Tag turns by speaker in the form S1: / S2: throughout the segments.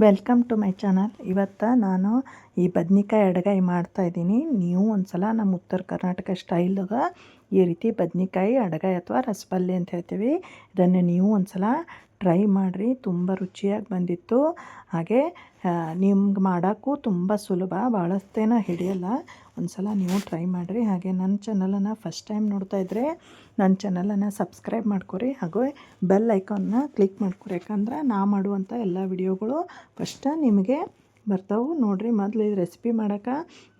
S1: Welcome to my channel. ಇವತ್ತು ನಾನು ಈ ಬದ್ನಿಕಾಯಿ ಅಡಗಾಯಿ ಮಾಡ್ತಾಯಿದ್ದೀನಿ. ನೀವು ಒಂದ್ಸಲ ನಮ್ಮ ಉತ್ತರ ಕರ್ನಾಟಕ ಸ್ಟೈಲ್ದಾಗ ಈ ರೀತಿ ಬದ್ನಿಕಾಯಿ ಅಡಗಾಯಿ ಅಥವಾ ರಸಬಲ್ಲೆ ಅಂತ ಹೇಳ್ತೀವಿ. ಇದನ್ನು ನೀವು ಒಂದ್ಸಲ ಟ್ರೈ ಮಾಡಿರಿ, ತುಂಬ ರುಚಿಯಾಗಿ ಬಂದಿತ್ತು. ಹಾಗೆ ನಿಮ್ಗೆ ಮಾಡೋಕ್ಕೂ ತುಂಬ ಸುಲಭ, ಭಾಳಷ್ಟೇನ ಹಿಡಿಯಲ್ಲ. ಒಂದ್ಸಲ ನೀವು ಟ್ರೈ ಮಾಡಿರಿ. ಹಾಗೆ ನನ್ನ ಚಾನಲನ್ನು ಫಸ್ಟ್ ಟೈಮ್ ನೋಡ್ತಾ ಇದ್ದರೆ ನನ್ನ ಚಾನಲನ್ನು ಸಬ್ಸ್ಕ್ರೈಬ್ ಮಾಡ್ಕೊರಿ, ಹಾಗೂ ಬೆಲ್ ಐಕಾನ್ನ ಕ್ಲಿಕ್ ಮಾಡ್ಕೊರಿ. ಯಾಕಂದ್ರೆ ನಾ ಮಾಡುವಂಥ ಎಲ್ಲ ವಿಡಿಯೋಗಳು ಫಸ್ಟ್ ನಿಮಗೆ ಬರ್ತಾವೆ ನೋಡಿರಿ. ಮೊದಲು ಈ ರೆಸಿಪಿ ಮಾಡೋಕೆ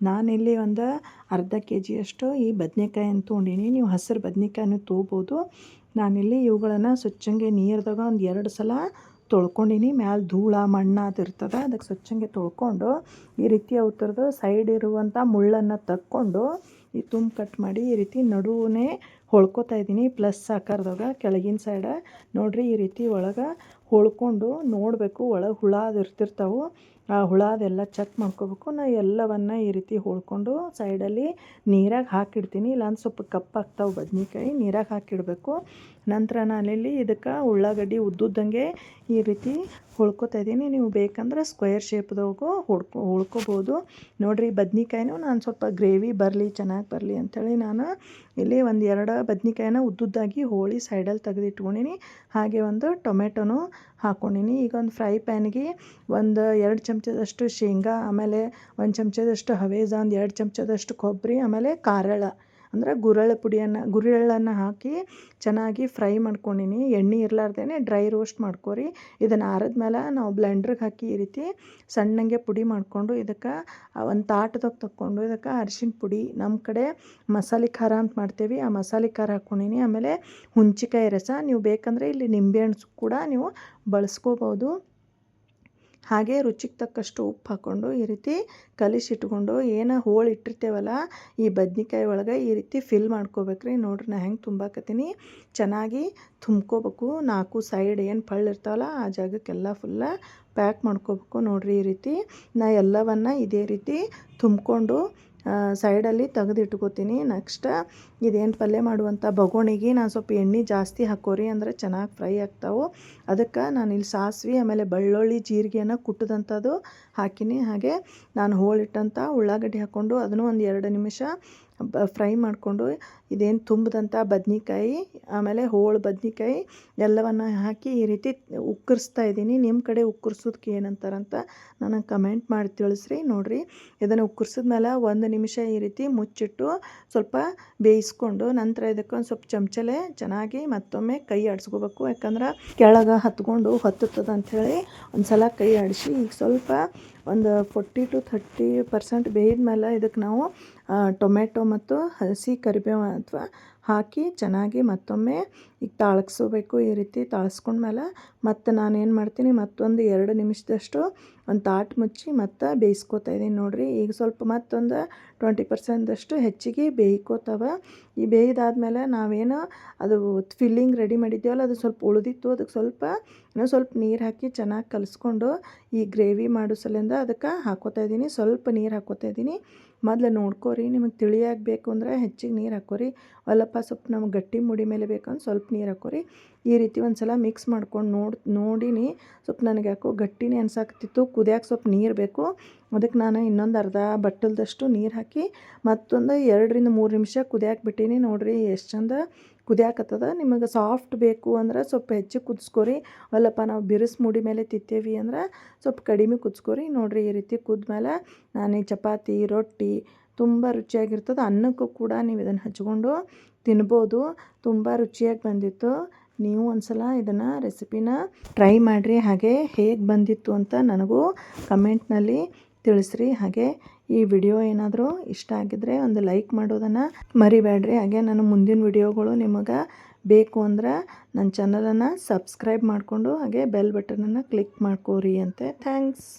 S1: ನಾನಿಲ್ಲಿ ಒಂದು ಅರ್ಧ ಕೆಜಿಯಷ್ಟು ಈ ಬದನೆಕಾಯನ್ನು ತೊಗೊಂಡಿನಿ. ನೀವು ಹಸಿರು ಬದನೆಕಾಯನ್ನು ತೊಗೋಬೋದು. ನಾನಿಲ್ಲಿ ಇವುಗಳನ್ನು ಸ್ವಚ್ಛಂಗೆ ನೀರ್ದಾಗ ಒಂದು 2 ಸಲ ತೊಳ್ಕೊಂಡಿನಿ. ಮ್ಯಾಲೆ ಧೂಳ ಮಣ್ಣು ಅದಿರ್ತದೆ, ಅದಕ್ಕೆ ಸ್ವಚ್ಛಂಗೆ ತೊಳ್ಕೊಂಡು ಈ ರೀತಿ ಅವತ್ತರದ್ದು ಸೈಡ್ ಇರುವಂಥ ಮುಳ್ಳನ್ನು ತಕ್ಕೊಂಡು ಈ ತುಂಬ ಕಟ್ ಮಾಡಿ ಈ ರೀತಿ ನಡುವೇ ಹೊಳ್ಕೊತಾ ಇದ್ದೀನಿ. ಪ್ಲಸ್ ಆಕಾರದಾಗ ಕೆಳಗಿನ ಸೈಡ ನೋಡಿರಿ, ಈ ರೀತಿ ಒಳಗೆ ಹೊಳ್ಕೊಂಡು ನೋಡಬೇಕು. ಒಳಗೆ ಹುಳ ಅದು ಇರ್ತಿರ್ತಾವೆ, ಆ ಹುಳ ಅದೆಲ್ಲ ಚೆಕ್ ಮಾಡ್ಕೋಬೇಕು. ನಾ ಎಲ್ಲವನ್ನು ಈ ರೀತಿ ಹೊಳ್ಕೊಂಡು ಸೈಡಲ್ಲಿ ನೀರಾಗ ಹಾಕಿಡ್ತೀನಿ. ಇಲ್ಲಾಂದ್ರೆ ಸ್ವಲ್ಪ ಕಪ್ಪಾಗ್ತಾವೆ ಬದ್ನಿಕಾಯಿ, ನೀರಾಗ ಹಾಕಿಡಬೇಕು. ನಂತರ ನಾನಿಲ್ಲಿ ಇದಕ್ಕೆ ಉಳ್ಳಾಗಡ್ಡಿ ಉದ್ದುದ್ದಂಗೆ ಈ ರೀತಿ ಹೊಳ್ಕೊತಾ ಇದ್ದೀನಿ. ನೀವು ಬೇಕಂದ್ರೆ ಸ್ಕ್ವೇರ್ ಶೇಪ್ದಾಗೂ ಹೊಳ್ಕೊಬೋದು. ನೋಡಿರಿ, ಬದ್ನಿಕಾಯಿನೂ ನಾನು ಸ್ವಲ್ಪ ಗ್ರೇವಿ ಬರಲಿ, ಚೆನ್ನಾಗಿ ಬರಲಿ ಅಂಥೇಳಿ ನಾನು ಇಲ್ಲಿ 1-2 ಬದ್ನಿಕಾಯಿನ ಉದ್ದುದ್ದಾಗಿ ಹೋಳಿ ಸೈಡಲ್ಲಿ ತೆಗೆದಿಟ್ಕೊಂಡಿನಿ. ಹಾಗೆ ಒಂದು ಟೊಮೆಟೊನೂ ಹಾಕ್ಕೊಂಡಿನಿ. ಈಗ ಒಂದು ಫ್ರೈ ಪ್ಯಾನ್ಗೆ 2 ಚಮಚದಷ್ಟು ಶೇಂಗಾ, ಆಮೇಲೆ 1 ಚಮಚದಷ್ಟು ಹವೇಜ, 2 ಚಮಚದಷ್ಟು ಕೊಬ್ಬರಿ, ಆಮೇಲೆ ಕಾರಳ ಅಂದರೆ ಗುರೆಳ್ಳನ್ನು ಹಾಕಿ ಚೆನ್ನಾಗಿ ಫ್ರೈ ಮಾಡ್ಕೊಂಡಿನಿ. ಎಣ್ಣೆ ಇರಲಾರ್ದೇ ಡ್ರೈ ರೋಸ್ಟ್ ಮಾಡ್ಕೊರಿ. ಇದನ್ನು ಆರಿದ್ಮೇಲೆ ನಾವು ಬ್ಲೆಂಡ್ರಿಗೆ ಹಾಕಿ ಈ ರೀತಿ ಸಣ್ಣಂಗೆ ಪುಡಿ ಮಾಡಿಕೊಂಡು ಇದಕ್ಕೆ ಒಂದು ತಾಟದಾಗ ತಕ್ಕೊಂಡು ಇದಕ್ಕೆ ಅರಿಶಿನ ಪುಡಿ, ನಮ್ಮ ಕಡೆ ಮಸಾಲೆ ಖಾರ ಅಂತ ಮಾಡ್ತೇವೆ, ಆ ಮಸಾಲೆ ಖಾರ ಹಾಕ್ಕೊಂಡಿನಿ. ಆಮೇಲೆ ಹುಂಚಿಕಾಯಿ ರಸ, ನೀವು ಬೇಕಂದರೆ ಇಲ್ಲಿ ನಿಂಬೆಹಣ್ಣು ಕೂಡ ನೀವು ಬಳಸ್ಕೋಬೋದು. ಹಾಗೆ ರುಚಿಗೆ ತಕ್ಕಷ್ಟು ಉಪ್ಪು ಹಾಕ್ಕೊಂಡು ಈ ರೀತಿ ಕಲಿಸಿಟ್ಕೊಂಡು ಏನು ಹೋಳು ಇಟ್ಟಿರ್ತೇವಲ್ಲ ಈ ಬದ್ನಿಕಾಯಿ ಒಳಗೆ ಈ ರೀತಿ ಫಿಲ್ ಮಾಡ್ಕೋಬೇಕ್ರಿ. ನೋಡ್ರಿ, ನಾ ಹೆಂಗೆ ತುಂಬಾಕತ್ತೀನಿ, ಚೆನ್ನಾಗಿ ತುಂಬ್ಕೋಬೇಕು. 4 ಸೈಡ್ ಏನು ಇರ್ತಾವಲ್ಲ ಆ ಜಾಗಕ್ಕೆಲ್ಲ ಫುಲ್ಲ ಪ್ಯಾಕ್ ಮಾಡ್ಕೋಬೇಕು. ನೋಡಿರಿ, ಈ ರೀತಿ ನಾ ಎಲ್ಲವನ್ನು ಇದೇ ರೀತಿ ತುಂಬಿಕೊಂಡು ಸೈಡಲ್ಲಿ ತೆಗೆದಿಟ್ಕೋತೀನಿ. ನೆಕ್ಸ್ಟ್ ಇದೇನು ಪಲ್ಯ ಮಾಡುವಂಥ ಬಗೋಣಿಗೆ ನಾನು ಸ್ವಲ್ಪ ಎಣ್ಣೆ ಜಾಸ್ತಿ ಹಾಕೋರಿ, ಅಂದರೆ ಚೆನ್ನಾಗಿ ಫ್ರೈ ಆಗ್ತಾವೆ. ಅದಕ್ಕೆ ನಾನಿಲ್ಲಿ ಸಾಸಿವೆ, ಆಮೇಲೆ ಬೆಳ್ಳುಳ್ಳಿ, ಜೀರಿಗೆಯನ್ನು ಕುಟ್ಟಿದಂಥದ್ದು ಹಾಕಿನಿ. ಹಾಗೆ ನಾನು ಹೋಳಿಟ್ಟಂಥ ಉಳ್ಳಾಗಡ್ಡಿ ಹಾಕ್ಕೊಂಡು ಅದನ್ನು ಒಂದು 2 ನಿಮಿಷ ಫ್ರೈ ಮಾಡಿಕೊಂಡು ಇದೇನು ತುಂಬಿದಂಥ ಬದ್ನಿಕಾಯಿ, ಆಮೇಲೆ ಹೋಳು ಬದ್ನಿಕಾಯಿ ಎಲ್ಲವನ್ನು ಹಾಕಿ ಈ ರೀತಿ ಉಕ್ಕರಿಸ್ತಾ ಇದ್ದೀನಿ. ನಿಮ್ಮ ಕಡೆ ಉಕ್ಕರಿಸೋದಕ್ಕೆ ಏನಂತಾರಂತ ನನಗೆ ಕಮೆಂಟ್ ಮಾಡಿ ತಿಳಿಸ್ರಿ. ನೋಡಿರಿ, ಇದನ್ನು ಉಕ್ಕರಿಸಿದ್ಮೇಲೆ 1 ನಿಮಿಷ ಈ ರೀತಿ ಮುಚ್ಚಿಟ್ಟು ಸ್ವಲ್ಪ ಬೇಯಿಸ್ಕೊಂಡು ನಂತರ ಇದಕ್ಕೆ ಒಂದು ಸ್ವಲ್ಪ ಚಮಚಲೆ ಚೆನ್ನಾಗಿ ಮತ್ತೊಮ್ಮೆ ಕೈ ಆಡಿಸ್ಕೋಬೇಕು. ಯಾಕಂದ್ರೆ ಕೆಳಗೆ ಹತ್ಕೊಂಡು ಹೊತ್ತುತ್ತದೆ ಅಂಥೇಳಿ ಒಂದು ಸಲ ಕೈ ಆಡಿಸಿ. ಈಗ ಸ್ವಲ್ಪ ಒಂದು 40-30% ಬೇಯ್ದ ಮೇಲೆ ಇದಕ್ಕೆ ನಾವು ಟೊಮೆಟೊ ಮತ್ತು ಹಸಿ ಕರಿಬೇವು ಅಥವಾ ಹಾಕಿ ಚೆನ್ನಾಗಿ ಮತ್ತೊಮ್ಮೆ ಈಗ ತಾಳಿಸ್ಕೋಬೇಕು. ಈ ರೀತಿ ತಾಳಿಸ್ಕೊಂಡ್ಮೇಲೆ ಮತ್ತು ನಾನೇನು ಮಾಡ್ತೀನಿ, ಮತ್ತೊಂದು 2 ನಿಮಿಷದಷ್ಟು ಒಂದು ತಾಟು ಮುಚ್ಚಿ ಮತ್ತು ಬೇಯಿಸ್ಕೋತಾ ಇದ್ದೀನಿ. ನೋಡಿರಿ, ಈಗ ಸ್ವಲ್ಪ ಮತ್ತೊಂದು 20% ಹೆಚ್ಚಿಗೆ ಬೇಯ್ಕೋತಾವ. ಈ ಬೇಯ್ದಾದ್ಮೇಲೆ ನಾವೇನು ಅದು ಫಿಲ್ಲಿಂಗ್ ರೆಡಿ ಮಾಡಿದ್ದೇವಲ್ಲ ಅದು ಸ್ವಲ್ಪ ಉಳಿದಿತ್ತು, ಅದಕ್ಕೆ ಸ್ವಲ್ಪ ನೀರು ಹಾಕಿ ಚೆನ್ನಾಗಿ ಕಲಿಸ್ಕೊಂಡು ಈ ಗ್ರೇವಿ ಮಾಡೋ ಸಲಿಂದ ಅದಕ್ಕೆ ಹಾಕೋತಾ ಇದ್ದೀನಿ. ಸ್ವಲ್ಪ ನೀರು ಹಾಕೋತಾ ಇದ್ದೀನಿ. ಮೊದಲು ನೋಡ್ಕೊರಿ, ನಿಮಗೆ ತಿಳಿಯಾಗಬೇಕು ಅಂದರೆ ಹೆಚ್ಚಿಗೆ ನೀರು ಹಾಕೋರಿ. ಅಲ್ಲಪ್ಪ ಸ್ವಲ್ಪ ನಮ್ಗೆ ಗಟ್ಟಿ ಮುಡಿ ಮೇಲೆ ಬೇಕಂದ್ರೆ ಸ್ವಲ್ಪ ನೀರು ಹಾಕೋರಿ. ಈ ರೀತಿ ಒಂದು ಸಲ ಮಿಕ್ಸ್ ಮಾಡ್ಕೊಂಡು ನೋಡಿನಿ. ಸ್ವಲ್ಪ ನನಗೆ ಯಾಕೋ ಗಟ್ಟಿನೇ ಅನ್ಸಾಕತ್ತಿತ್ತು, ಕುದಿಯೋಕೆ ಸ್ವಲ್ಪ ನೀರು ಬೇಕು. ಅದಕ್ಕೆ ನಾನು ಇನ್ನೊಂದು ಅರ್ಧ ಬಟ್ಟಲದಷ್ಟು ನೀರು ಹಾಕಿ ಮತ್ತೊಂದು 2-3 ನಿಮಿಷ ಕುದಿಯೋಕೆ ಬಿಟ್ಟೀನಿ. ನೋಡಿರಿ, ಎಷ್ಟು ಚಂದ ಕುದಿಯಾಕತ್ತದ. ನಿಮಗೆ ಸಾಫ್ಟ್ ಬೇಕು ಅಂದ್ರೆ ಸ್ವಲ್ಪ ಹೆಚ್ಚಿಗೆ ಕುದಿಸ್ಕೊರಿ. ಅಲ್ಲಪ್ಪ ನಾವು ಬಿರುಸು ಮುಡಿ ಮೇಲೆ ತಿತ್ತೇವಿ ಅಂದ್ರೆ ಸ್ವಲ್ಪ ಕಡಿಮೆ ಕುದಿಸ್ಕೊರಿ. ನೋಡಿರಿ, ಈ ರೀತಿ ಕುದ್ಮೇಲೆ ನಾನು ಈ ಚಪಾತಿ, ರೊಟ್ಟಿ ತುಂಬ ರುಚಿಯಾಗಿರ್ತದೆ. ಅನ್ನಕ್ಕೂ ಕೂಡ ನೀವು ಇದನ್ನು ಹಚ್ಕೊಂಡು ತಿನ್ಬೋದು. ತುಂಬ ರುಚಿಯಾಗಿ ಬಂದಿತ್ತು. ನೀವು ಒಂದು ಸಲ ಇದನ್ನು ರೆಸಿಪಿನ ಟ್ರೈ ಮಾಡಿರಿ. ಹಾಗೆ ಹೇಗೆ ಬಂದಿತ್ತು ಅಂತ ನನಗೂ ಕಮೆಂಟ್ನಲ್ಲಿ ತಿಳಿಸ್ರಿ. ಹಾಗೆ ಈ ವಿಡಿಯೋ ಏನಾದರೂ ಇಷ್ಟ ಆಗಿದ್ದರೆ ಒಂದು ಲೈಕ್ ಮಾಡೋದನ್ನು ಮರಿಬೇಡ್ರಿ. ಹಾಗೆ ನಾನು ಮುಂದಿನ ವಿಡಿಯೋಗಳು ನಿಮಗೆ ಬೇಕು ಅಂದ್ರೆ ನನ್ನ ಚಾನಲನ್ನು ಸಬ್ಸ್ಕ್ರೈಬ್ ಮಾಡಿಕೊಂಡು ಹಾಗೆ ಬೆಲ್ ಬಟನನ್ನು ಕ್ಲಿಕ್ ಮಾಡ್ಕೋರಿ ಅಂತೆ. ಥ್ಯಾಂಕ್ಸ್.